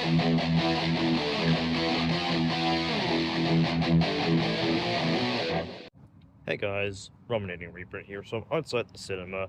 Hey guys, Rominating Reprint here. So I'm outside the cinema,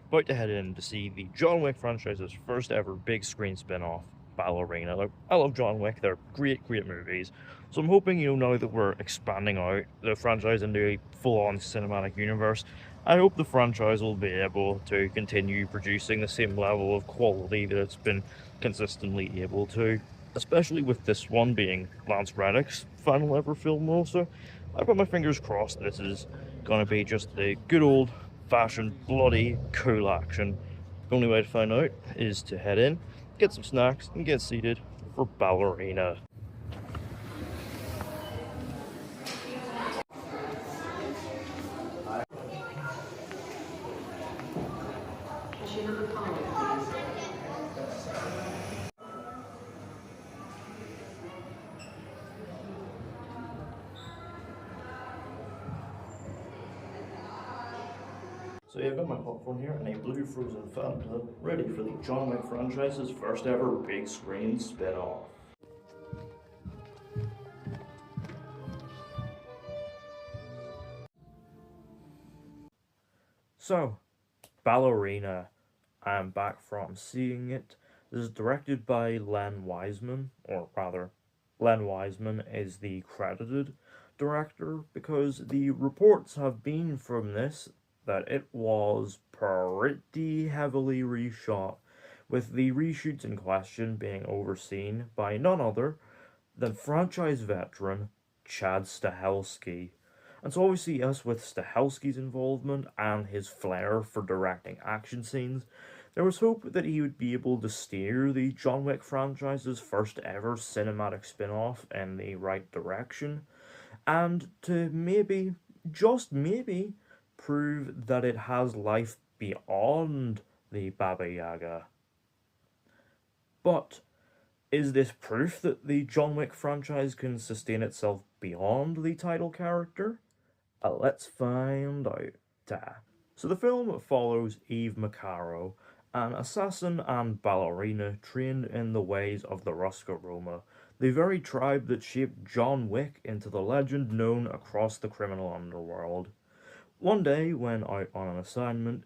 about to head in to see the John Wick franchise's first ever big screen spin-off, Ballerina. Like, I love John Wick, they're great movies. So I'm hoping, now that we're expanding out the franchise into a full-on cinematic universe, I hope the franchise will be able to continue producing the same level of quality that it's been consistently able to. Especially with this one being Lance Reddick's final ever film also. I've got my fingers crossed this is gonna be just a good old fashioned bloody cool action. The only way to find out is to head in, get some snacks, and get seated for Ballerina. So yeah, I've got my popcorn here and a blue frozen Fanta, ready for the John Wick franchise's first ever big screen spin-off. So, Ballerina. I'm back from seeing it. This is directed by Len Wiseman, or rather, Len Wiseman is the credited director because the reports have been from this that it was pretty heavily reshot, with the reshoots in question being overseen by none other than franchise veteran Chad Stahelski. And so obviously us with Stahelski's involvement and his flair for directing action scenes, there was hope that he would be able to steer the John Wick franchise's first ever cinematic spin-off in the right direction, and to maybe, just maybe, prove that it has life beyond the Baba Yaga. But is this proof that the John Wick franchise can sustain itself beyond the title character? Let's find out. So the film follows Eve Macaro, an assassin and ballerina trained in the ways of the Ruska Roma, the very tribe that shaped John Wick into the legend known across the criminal underworld. One day, when out on an assignment,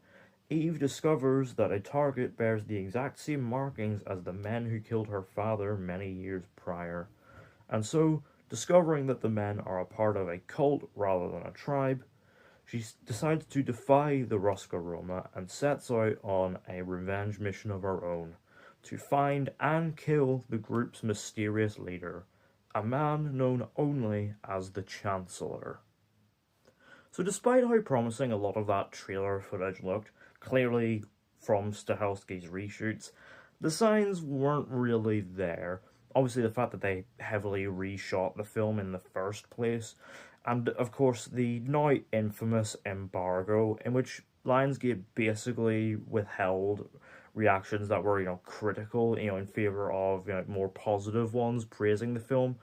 Eve discovers that a target bears the exact same markings as the men who killed her father many years prior. And so, discovering that the men are a part of a cult rather than a tribe, she decides to defy the Ruska Roma and sets out on a revenge mission of her own to find and kill the group's mysterious leader, a man known only as the Chancellor. So despite how promising a lot of that trailer footage looked, clearly from Stahelski's reshoots, the signs weren't really there. Obviously the fact that they heavily reshot the film in the first place, and of course the now infamous embargo, in which Lionsgate basically withheld reactions that were, critical, in favour of, more positive ones praising the film,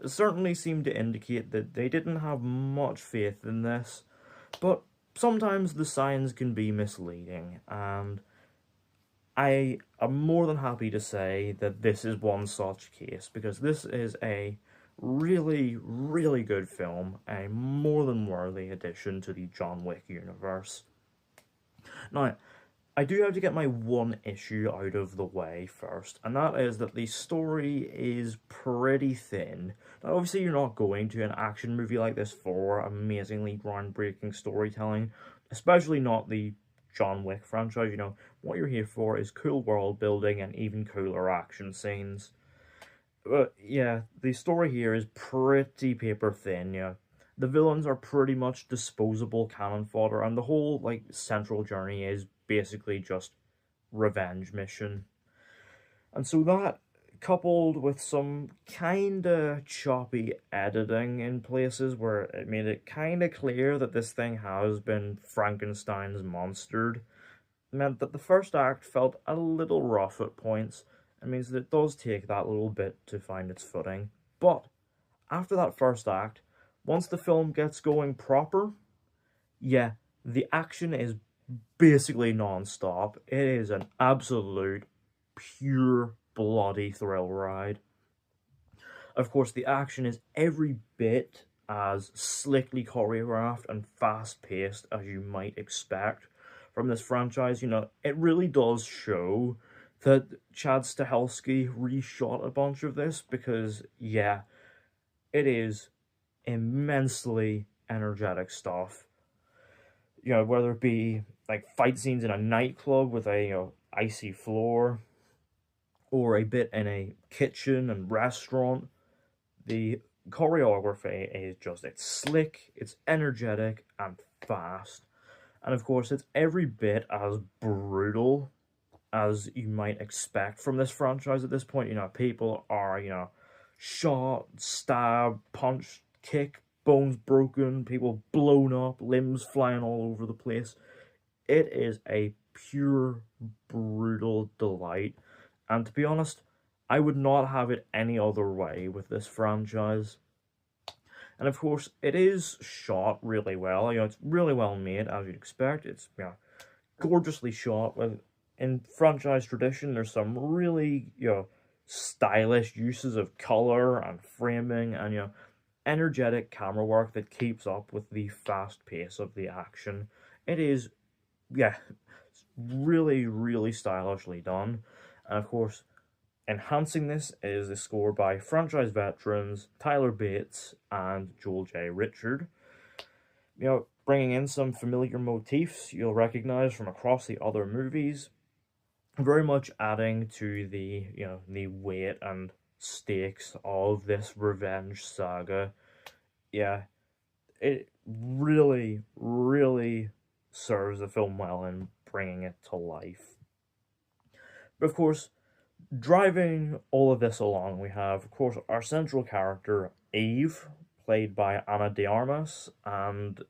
certainly seemed to indicate that they didn't have much faith in this. But sometimes the signs can be misleading, and I am more than happy to say that this is one such case, because this is a really good film, a more than worthy addition to the John Wick universe. Now, I do have to get my one issue out of the way first, and that is that the story is pretty thin. Now, obviously you're not going to an action movie like this for amazingly groundbreaking storytelling, especially not the John Wick franchise. What you're here for is cool world building and even cooler action scenes. But yeah, the story here is pretty paper thin, yeah. The villains are pretty much disposable cannon fodder, and the whole, central journey is basically just revenge mission. And so that, coupled with some kinda choppy editing in places where it made it kinda clear that this thing has been Frankenstein's monstered, meant that the first act felt a little rough at points. It means that it does take that little bit to find its footing. But after that first act, once the film gets going proper, yeah, the action is basically non-stop. It is an absolute pure bloody thrill ride. Of course, the action is every bit as slickly choreographed and fast paced as you might expect from this franchise. You know, it really does show that Chad Stahelski reshot a bunch of this because, yeah, it is immensely energetic stuff. You know, whether it be like fight scenes in a nightclub with a icy floor, or a bit in a kitchen and restaurant, the choreography is just, it's slick, it's energetic, and fast. And of course, it's every bit as brutal as you might expect from this franchise at this point. You know, people are, shot, stabbed, punched, kicked, bones broken, people blown up, limbs flying all over the place. It is a pure, brutal delight. And to be honest, I would not have it any other way with this franchise. And of course, it is shot really well. You know, it's really well made, as you'd expect. It's, gorgeously shot. With, in franchise tradition, there's some really, stylish uses of color and framing and, energetic camera work that keeps up with the fast pace of the action. It is, really, really stylishly done. And of course, enhancing this is the score by franchise veterans Tyler Bates and Joel J. Richard. You know, bringing in some familiar motifs you'll recognize from across the other movies, very much adding to the, the weight and stakes of this revenge saga. Yeah, it really, really serves the film well in bringing it to life. But of course, driving all of this along, we have, of course, our central character, Eve, played by Ana de Armas, and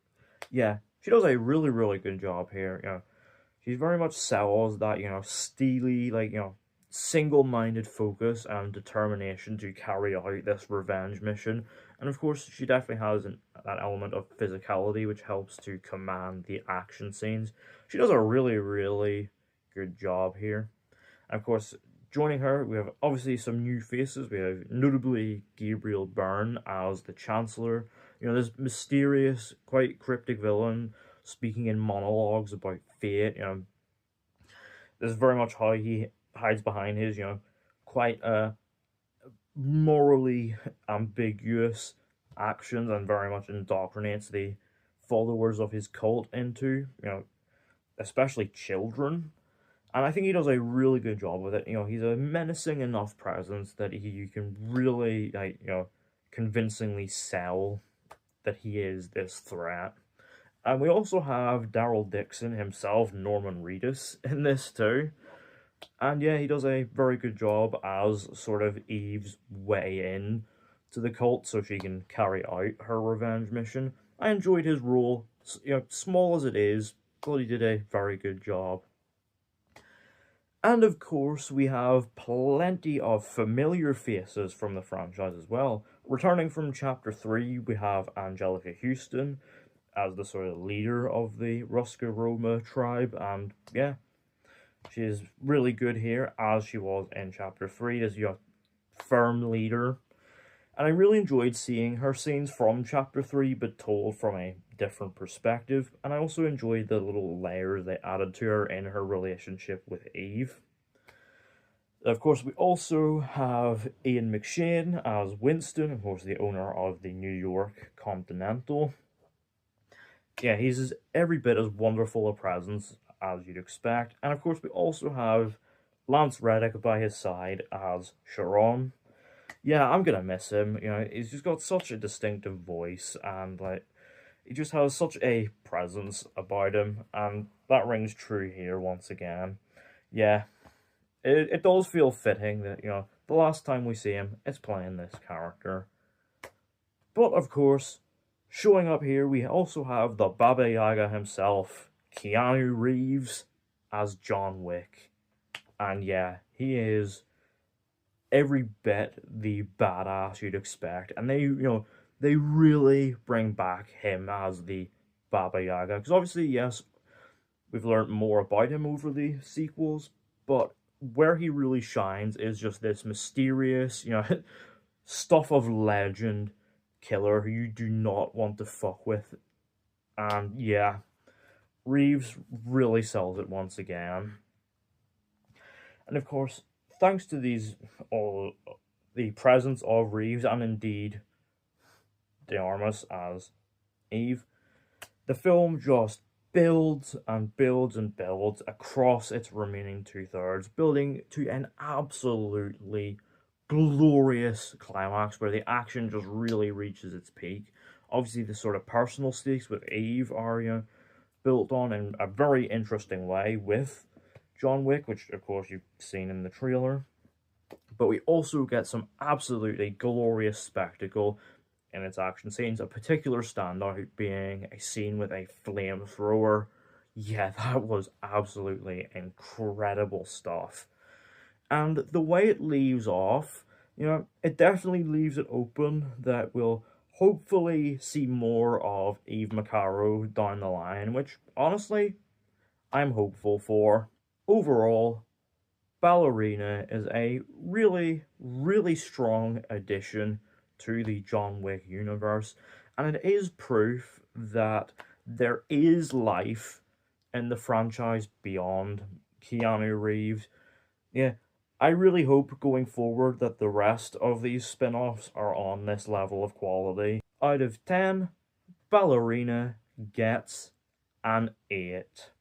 yeah, she does a really, really good job here. You know, she very much sells that, steely, like, single-minded focus and determination to carry out this revenge mission. And of course, she definitely has that element of physicality, which helps to command the action scenes. She does a really, really good job here. And of course, joining her, we have obviously some new faces. We have notably Gabriel Byrne as the Chancellor. You know, this mysterious, quite cryptic villain speaking in monologues about fate. You know, this is very much how he hides behind his, quite morally ambiguous actions and very much indoctrinates the followers of his cult into, especially children. And I think he does a really good job with it. You know, he's a menacing enough presence that you can really, convincingly sell that he is this threat. And we also have Daryl Dixon himself, Norman Reedus, in this too. And yeah, he does a very good job as sort of Eve's way in to the cult so she can carry out her revenge mission. I enjoyed his role, small as it is, but he did a very good job. And of course, we have plenty of familiar faces from the franchise as well. Returning from Chapter 3, we have Angelica Houston as the sort of leader of the Ruska Roma tribe, and yeah, she is really good here, as she was in Chapter 3, as your firm leader. And I really enjoyed seeing her scenes from Chapter 3, but told from a different perspective. And I also enjoyed the little layers they added to her in her relationship with Eve. Of course, we also have Ian McShane as Winston, of course, the owner of the New York Continental. Yeah, he's every bit as wonderful a presence as you'd expect. And of course, we also have Lance Reddick by his side as Sharon. Yeah, I'm gonna miss him. You know, he's just got such a distinctive voice, and like, he just has such a presence about him, and that rings true here once again. Yeah, it does feel fitting that, the last time we see him, it's playing this character. But of course, showing up here, we also have the Baba Yaga himself, Keanu Reeves, as John Wick. And yeah, he is every bit the badass you'd expect. And they really bring back him as the Baba Yaga. Because obviously, yes, we've learned more about him over the sequels, but where he really shines is just this mysterious, stuff of legend killer who you do not want to fuck with. And yeah, Reeves really sells it once again. And of course, thanks to all the presence of Reeves and indeed De Armas as Eve, the film just builds and builds and builds across its remaining two-thirds, building to an absolutely glorious climax where the action just really reaches its peak. Obviously, the sort of personal stakes with Eve are built on in a very interesting way with John Wick, which of course you've seen in the trailer. But we also get some absolutely glorious spectacle in its action scenes, a particular standout being a scene with a flamethrower. Yeah, that was absolutely incredible stuff. And the way it leaves off, it definitely leaves it open that we'll hopefully see more of Eve Macaro down the line, which, honestly, I'm hopeful for. Overall, Ballerina is a really, really strong addition to the John Wick universe, and it is proof that there is life in the franchise beyond Keanu Reeves. Yeah, I really hope going forward that the rest of these spin-offs are on this level of quality. Out of 10, Ballerina gets an 8.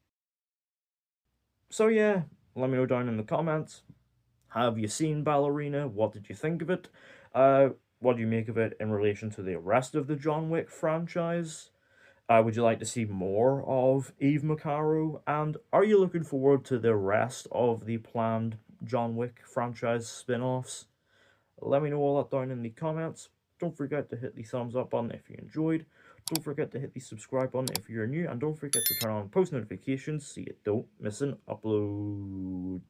So yeah, let me know down in the comments. Have you seen Ballerina? What did you think of it? What do you make of it in relation to the rest of the John Wick franchise? Would you like to see more of Eve Macaro? And are you looking forward to the rest of the planned John Wick franchise spin-offs? Let me know all that down in the comments. Don't forget to hit the thumbs up button if you enjoyed. Don't forget to hit the subscribe button if you're new. And don't forget to turn on post notifications so you don't miss an upload.